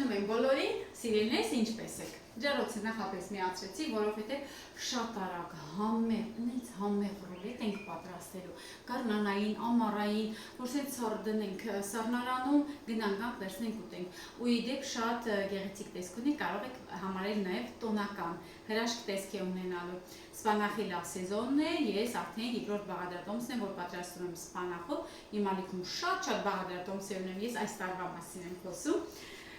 Հարցնում եմ բոլորին, սիրելիներս ինչպես եք։ Ջեռոցը նախապես միացրեցի, որովհետև շատ արագ, համեղ, նենց համեղ ռուլետ ենք պատրաստելու։ Գարնանային, ամառային, որ սենց սառը դնենք սառնարանում, գնանք վերցնենք ուտենք։ Ու իդեպ շատ գեղեցիկ տեսք ունի, կարող եք համարել նաև տոնական, հրաշք տեսք է ունենալու։ Սպանախի լավ սեզոնն է, ես արդեն երկրորդ բաղադրատոմսն եմ, որ պատրաստում եմ սպանախով, իմ ալիքում շատ բաղադրատոմս ունեմ, ես այս տարվա մասին եմ խոսում։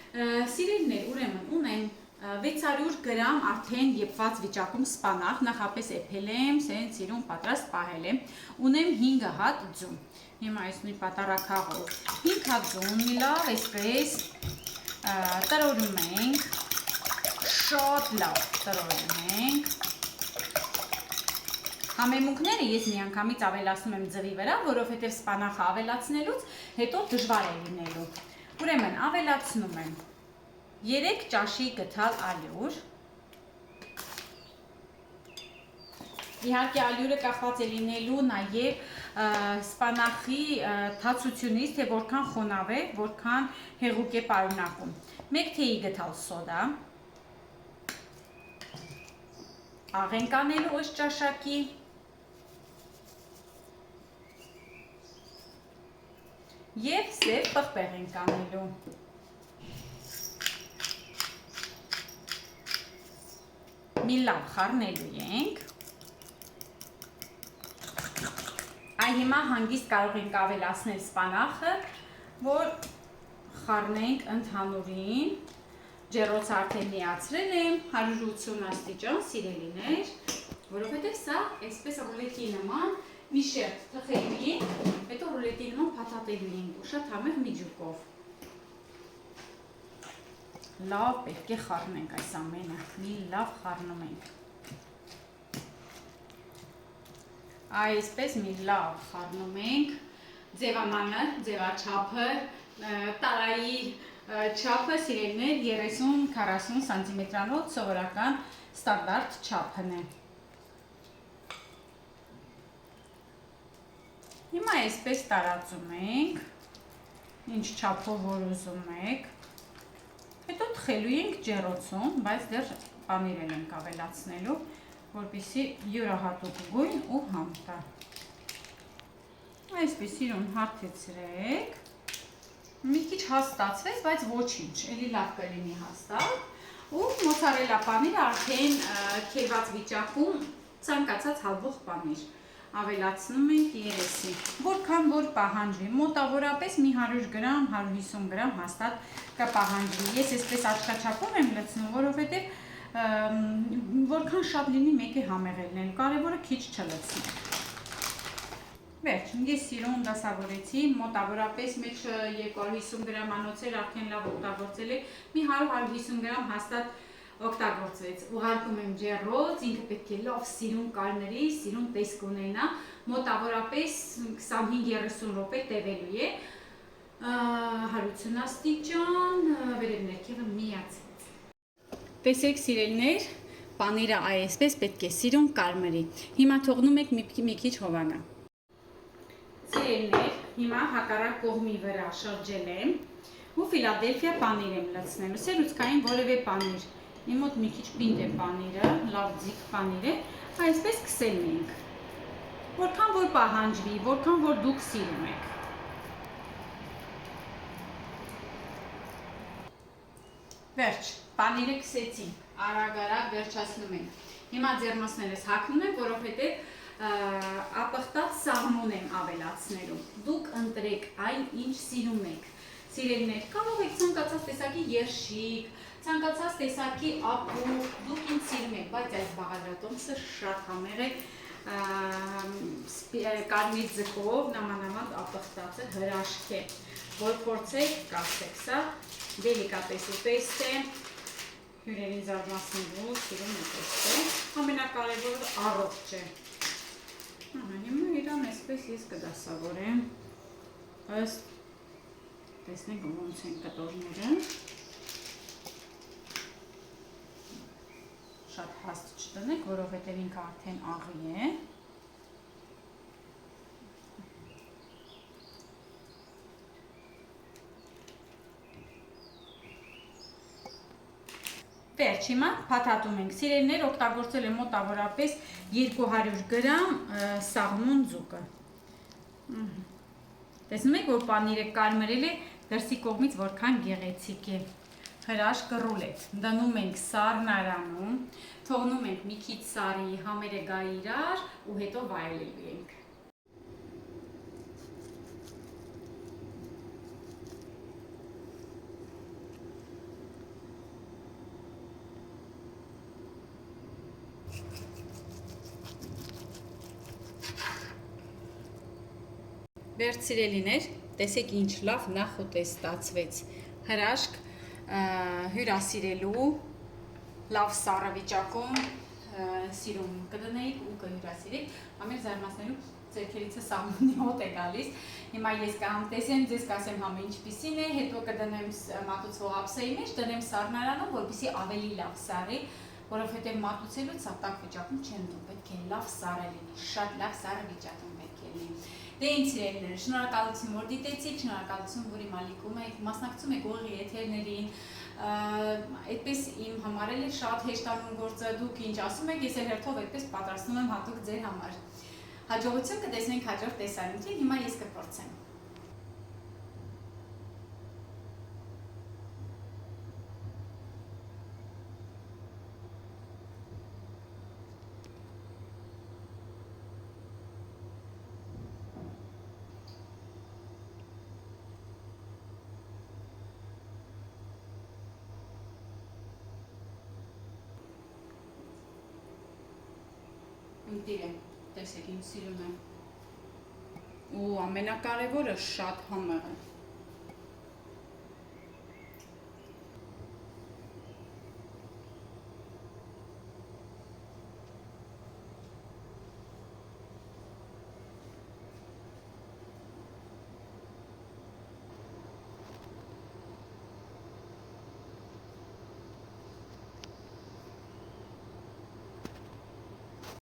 Սիրելիներ, ուրեմն ունեմ 600 գրամ արդեն եփված վիճակում սպանախ, նախապես էփել եմ, սենց իրուն պատրաստ պահել եմ, ունեմ 5 հատ ձուն, հիմա այս նույն պատարակաղով 5 հատ ձուն մի լավ այսպես տրորում ենք, շատ լավ տրորում ենք, համեմունքները ես միանգամից ավելացնում եմ ձվի վրա, որովհետև սպանախը ավելացնելուց հետո դժվար է լինելու, ուրեմն ավելացնում եմ 3 ճաշի գթալ ալյուր, իհարկե ալյուրը կախված է լինելու նաև սպանախի թացությունից, թե որքան խոնավ է, որքան հեղուկ է պարունակում, 1 թեյի գթալ սոդա, աղ ենք անելու ըստ ճաշակի, և սև պղպեղ ենք անելու։ Մի լավ խառնելու ենք, այ հիմա հանգիստ կարող ենք ավելացնել սպանախը, որ խառնենք ընդհանուրին, ջեռոցը արդեն միացրել եմ, 180 աստիճան սիրելիներ, որովհետև սա այսպես ռուլետի նման մի շերտ թխելու ենք, հետո ռուլետի նման փաթաթելու ենք, շատ համեղ միջուկով։ Լավ պետք է խառնենք այս ամենը, մի լավ խառնում ենք, այսպես մի լավ խառնում ենք, ձևամանը, ձևաչափը, տարայի չափը սիրելիներ 30-40 սանտիմետրանոց սովորական ստանդարտ չափն է։ Հիմա այսպես տարածում ենք, ինչ չափով որ ուզում եք, հետո թխելու ենք ջեռոցում, բայց դեռ պանիր ենք ավելացնելու, որպեսզի յուրահատուկ գույն ու համ տա։ Այսպես իրուն հարթեցրեք, մի քիչ հաստացվեց, բայց ոչինչ, էլի լավ կլինի հաստատ ու մոցարելա պանիրը արդեն քերված վիճակում ցանկացած հալվող պանիր ավելացնում ենք երեսի, որքան որ պահանջվի, մոտավորապես մի 100 գրամ, 150 գրամ հաստատ կպահանջվի, ես այսպես աչքաչափով եմ լցնում, որովհետև որքան շատ լինի մեկը համեղելն են, կարևորը քիչ չլցնի։ Վերջ, ես սիրուն դասավորեցի, մոտավորապես մեջ 250 գրամանոց էր արդեն լավ օգտագործել է, մի 100-150 գրամ հաստատ օգտագործվեց, ուղարկում եմ ջեռոց, ինքը պետք է լավ սիրուն կարմրի, սիրուն տեսք ունենա, մոտավորապես 25-30 րոպե տևելու է, 180 աստիճան, վերև ներքևը միացվեց։ Տեսեք սիրելիներ, պանիրը այսպես պետք է սիրուն կարմրի, հիմա թողնում եք մի քիչ հովանա։ Սիրելիներ, հիմա հակառակ կողմի վրա շրջել եմ ու Ֆիլադելֆիա պանիր եմ լցնելու, սերուցքային որևէ պանիր, իմ մոտ մի քիչ պինդ է պանիրը, լավ ձիգ պանիր է, այսպես քսելու ենք, որքան որ պահանջվի, որքան որ դուք սիրում եք։ Վերջ, պանիրը քսեցի, արագ վերջացնում ենք, հիմա ձեռնոցներս հագնում եմ, որովհետև ապխտած սաղմոն եմ ավելացնելու, դուք ընտրեք այն ինչ սիրում եք, սիրելիներ, կարող եք ցանկացած տեսակի երշիկ, ցանկացած տեսակի ապուր, դուք ինչ սիրում եք, բայց այս բաղադրատոմսը շատ համեղ է, կարմիր ձկով, նամանավանդ ապխտածը հրաշք է, որ փորձեք, կասեք, սա դելիկատեսի տեստ է, հյուրերին զարմացնելու սիրում է տեստ է, ամենակարևորը առողջ է։ Հիմա իրան այսպես ես կդասավորեմ, ըստ տեսնենք ոնց են կտորները, շատ հաստ չտնեք, որովհետև ինքը արդեն աղի է, Վերջ, հիմա փաթաթում ենք։ Սիրելիներ, օգտագործել եմ մոտավորապես 200 գրամ սաղմոն ձուկը։ Տեսնում եք, որ պանիրը կարմրել է, դրսի կողմից որքան գեղեցիկ է։ Հրաշք ռուլետ։ Դնում ենք սառնարանում, թողնում ենք մի քիչ սարի համերը գա իրար ու հետո վայելելու ենք։ Վերջ սիրելիներ, տեսեք ինչ լավ նախուտես ստացվեց, հրաշք հյուրասիրելու, լավ սառը վիճակում սիրում կդնեիք ու կհյուրասիրեք, ամեն զարմացնելու ձերքերիցը սաղմոնի հոտ է գալիս, հիմա ես կհամտեսեմ, ձեզ կասեմ համը ինչպիսին է, հետո կդնեմ մատուցվող ափսեի մեջ, դնեմ սառնարանում, որպեսզի ավելի լավ սառի, որովհետև մատուցելուց սա տաք վիճակում չեն դու, պետք է լավ սառը լինի, շատ լավ սառը վիճակում պետք է լինի։ Դե ինձ սիրելիներ, շնորհակալություն, որ դիտեցիք, շնորհակալություն, որ իմ ալիքում եք, մասնակցում եք ուղիղ եթերներին, այդպես իմ համար էլ է շատ հեշտանում գործը, դուք ինչ ասում եք, ես էլ հերթով այդպես պատրաստում եմ հատուկ ձեր համար։ Հաջողություն կտեսնենք հաջորդ տեսանյութին, հիմա ես կփորձեմ։ Ընտիր է, տեսեք ինչ սիրում եմ։ Ու ամենակարևորը շատ համեղ է։